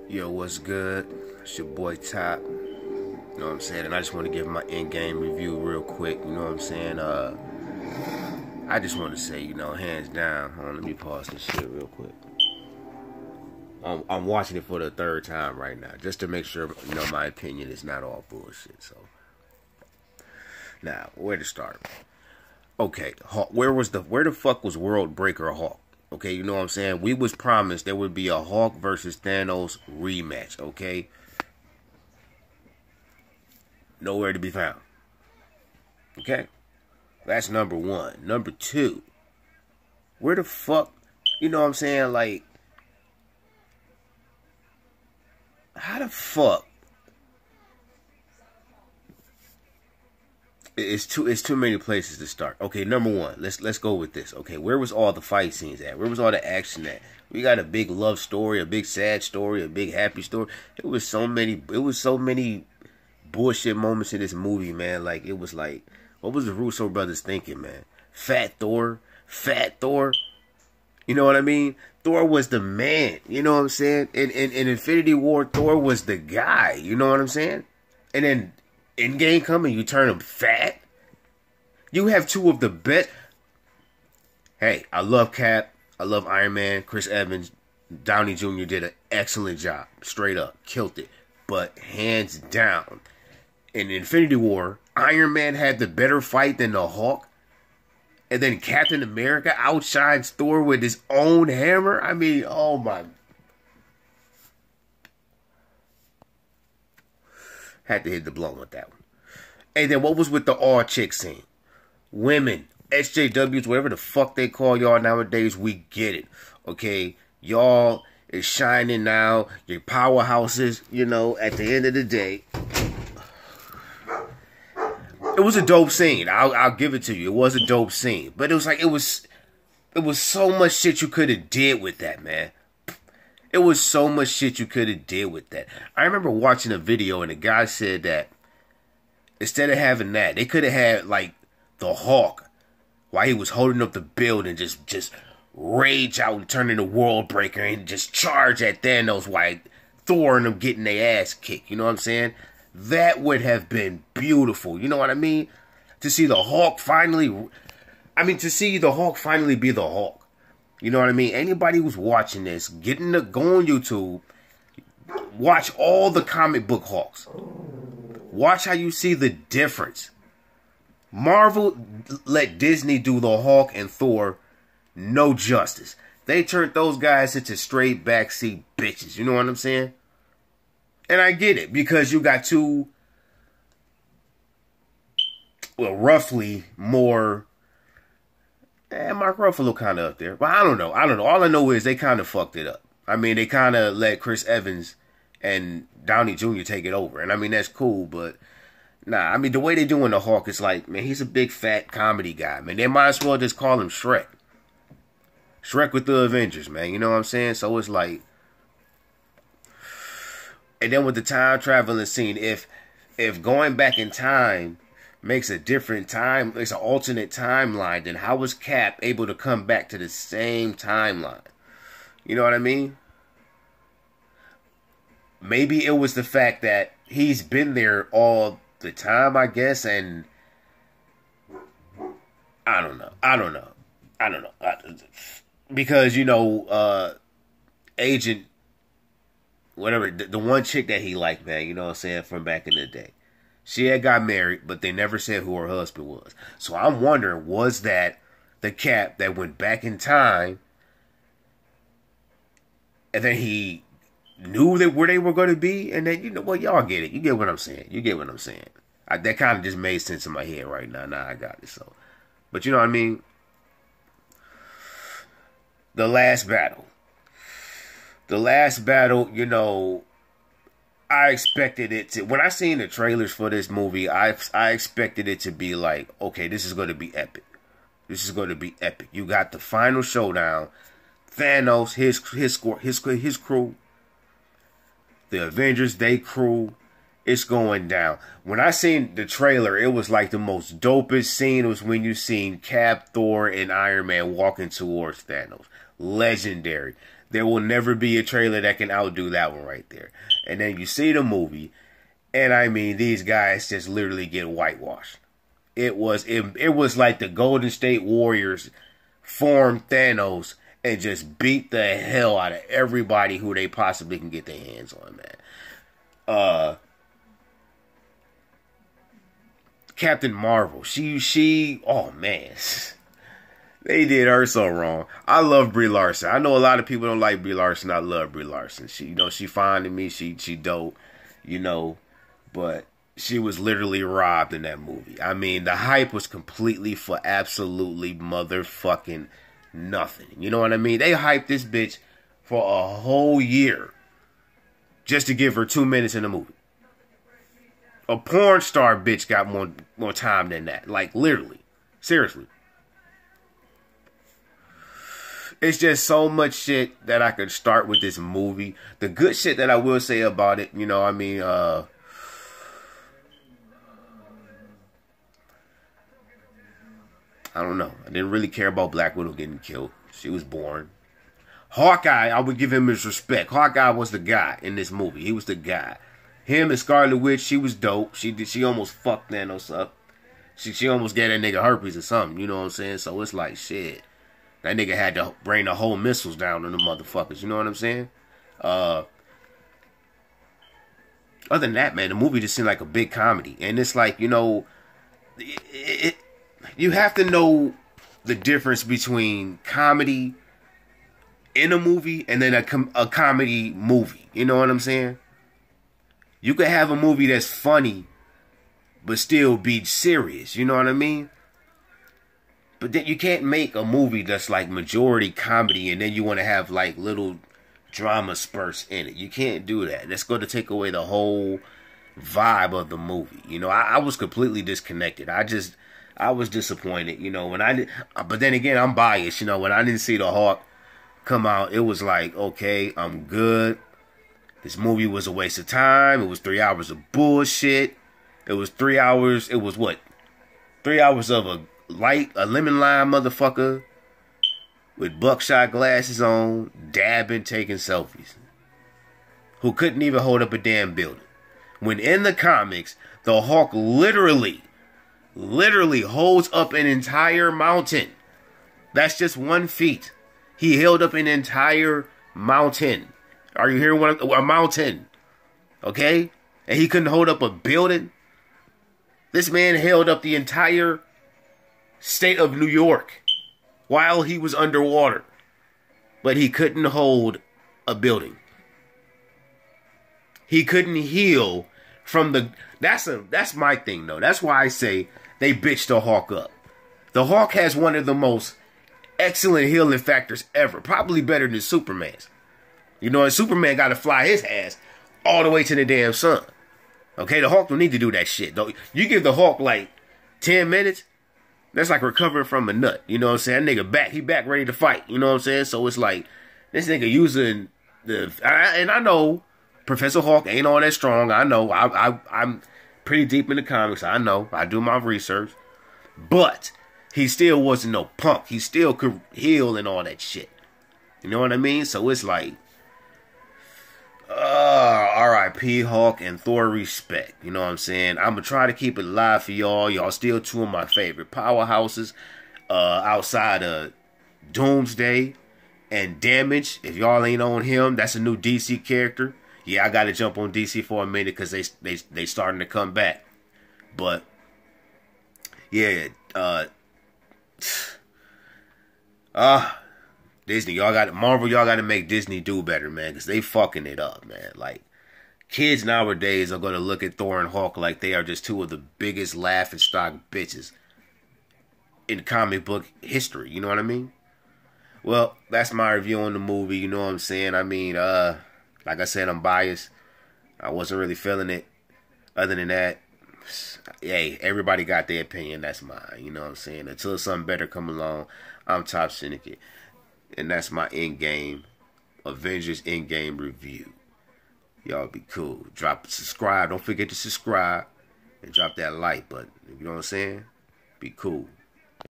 Yo, what's good? It's your boy T.O.P. You know what I'm saying? And I just want to give my in-game review real quick. You know what I'm saying? I just want to say, hands down. Hold on, let me pause this shit real quick. I'm watching it for the third time right now, just to make sure, my opinion is not all bullshit. So, now, where to start? Okay, where the fuck was World Breaker Hawk? Okay, you know what I'm saying? We was promised there would be a Hawk versus Thanos rematch, okay? Nowhere to be found. Okay? That's number one. Number two, where the fuck, you know what I'm saying? Like, how the fuck? It's too many places to start. Okay, number one, let's go with this. Okay, where was all the fight scenes at? Where was all the action at? We got a big love story, a big sad story, a big happy story. It was so many bullshit moments in this movie, man. Like, it was like, what was the Russo brothers thinking, man? Fat Thor. You know what I mean? Thor was the man. You know what I'm saying? In Infinity War, Thor was the guy. You know what I'm saying? And then Endgame coming, you turn him fat. You have two of the best. Hey, I love Cap. I love Iron Man. Chris Evans, Downey Jr. did an excellent job. Straight up. Killed it. But hands down, in Infinity War, Iron Man had the better fight than the Hulk. And then Captain America outshines Thor with his own hammer. I mean, oh my. Had to hit the blow with that one. And then what was with the all-chick scene? Women, SJWs, whatever the fuck they call y'all nowadays, we get it. Okay? Y'all is shining now. Your powerhouses, at the end of the day. It was a dope scene. I'll give it to you. It was a dope scene. But it was like, it was so much shit you could have did with that, man. It was so much shit you could have did with that. I remember watching a video and the guy said that instead of having that, they could have had like the Hawk while he was holding up the building, just rage out and turn into World Breaker and just charge at Thanos while Thor and them getting their ass kicked. You know what I'm saying? That would have been beautiful. You know what I mean? To see the Hawk finally, to see the Hawk finally be the Hawk. You know what I mean? Anybody who's watching this, go on YouTube, watch all the comic book Hawks. Watch how you see the difference. Marvel let Disney do the Hawk and Thor no justice. They turned those guys into straight backseat bitches. You know what I'm saying? And I get it, because you got two, well, roughly more. Mark Ruffalo kind of up there. But I don't know. All I know is they kind of fucked it up. I mean, they kind of let Chris Evans and Downey Jr. take it over. And I mean, that's cool, but nah. I mean, the way they doing the Hawk is like, man, he's a big fat comedy guy, man. They might as well just call him Shrek. Shrek with the Avengers, man. You know what I'm saying? So it's like, and then with the time traveling scene, if going back in time makes a different time, it's an alternate timeline, then how was Cap able to come back to the same timeline? You know what I mean? Maybe it was the fact that he's been there all the time, I guess, and I don't know. Because, Agent, whatever, the one chick that he liked, man, you know what I'm saying, from back in the day. She had got married, but they never said who her husband was. So I'm wondering, was that the Cap that went back in time, and then he knew that where they were going to be, and then, y'all get it. You get what I'm saying. That kind of just made sense in my head right now. Now I got it. So, but you know what I mean? The last battle, I expected it to, when I seen the trailers for this movie, I expected it to be like, okay, this is going to be epic. You got the final showdown. Thanos, his crew, the Avengers, they crew. It's going down. When I seen the trailer, it was like the most dopest scene was when you seen Cap, Thor, and Iron Man walking towards Thanos. Legendary. There will never be a trailer that can outdo that one right there. And then you see the movie, and I mean, these guys just literally get whitewashed. It was like the Golden State Warriors formed Thanos and just beat the hell out of everybody who they possibly can get their hands on, man. Captain Marvel, she, oh man, they did her so wrong. I love Brie Larson. I know a lot of people don't like Brie Larson. I love Brie Larson. She, she fine to me. She dope, but she was literally robbed in that movie. I mean, the hype was completely for absolutely motherfucking nothing. You know what I mean? They hyped this bitch for a whole year just to give her 2 minutes in the movie. A porn star bitch got more time than that. Like, literally. Seriously. It's just so much shit that I could start with this movie. The good shit that I will say about it, I don't know. I didn't really care about Black Widow getting killed. She was boring. Hawkeye, I would give him his respect. Hawkeye was the guy in this movie. He was the guy. Him and Scarlet Witch, she was dope. She almost fucked Thanos up. She almost gave that nigga herpes or something. You know what I'm saying? So it's like, shit. That nigga had to bring the whole missiles down on the motherfuckers. You know what I'm saying? Other than that, man, the movie just seemed like a big comedy. And it's like, you have to know the difference between comedy in a movie and then a comedy movie. You know what I'm saying? You could have a movie that's funny but still be serious. You know what I mean? But then you can't make a movie that's like majority comedy and then you want to have like little drama spurts in it. You can't do that. That's going to take away the whole vibe of the movie. I was completely disconnected. I was disappointed, but then again, I'm biased. When I didn't see the Hawk come out, it was like, okay, I'm good. This movie was a waste of time. It was 3 hours of bullshit. It was 3 hours. It was what? 3 hours of a lemon lime motherfucker with buckshot glasses on, dabbing, taking selfies, who couldn't even hold up a damn building. When in the comics, the Hawk literally holds up an entire mountain. That's just 1 feet. He held up an entire mountain. Are you hearing what a mountain? Okay? And he couldn't hold up a building. This man held up the entire state of New York while he was underwater. But he couldn't hold a building. He couldn't heal from the... That's my thing, though. That's why I say they bitched the Hawk up. The Hawk has one of the most excellent healing factors ever. Probably better than Superman's. And Superman got to fly his ass all the way to the damn sun. Okay, the Hawk don't need to do that shit, though. You give the Hawk like 10 minutes, that's like recovering from a nut. You know what I'm saying? That nigga back, he back ready to fight. You know what I'm saying? So it's like, this nigga using and I know Professor Hawk ain't all that strong. I know. I'm pretty deep in the comics. I know. I do my research. But he still wasn't no punk. He still could heal and all that shit. You know what I mean? So it's like, R.I.P. Hawk and Thor respect. You know what I'm saying? I'm going to try to keep it live for y'all. Y'all still two of my favorite powerhouses outside of Doomsday and Damage. If y'all ain't on him, that's a new DC character. Yeah, I got to jump on DC for a minute because they starting to come back. But, yeah, Disney, Marvel, y'all got to make Disney do better, man, because they fucking it up, man. Like, kids nowadays are going to look at Thor and Hawk like they are just two of the biggest laughing stock bitches in comic book history. You know what I mean? Well, that's my review on the movie. You know what I'm saying? I mean, like I said, I'm biased. I wasn't really feeling it. Other than that, hey, everybody got their opinion. That's mine. You know what I'm saying? Until something better come along, I'm Top Syndicate. And that's my Endgame, Avengers Endgame review. Y'all be cool. Subscribe. Don't forget to subscribe. And drop that like button. You know what I'm saying? Be cool.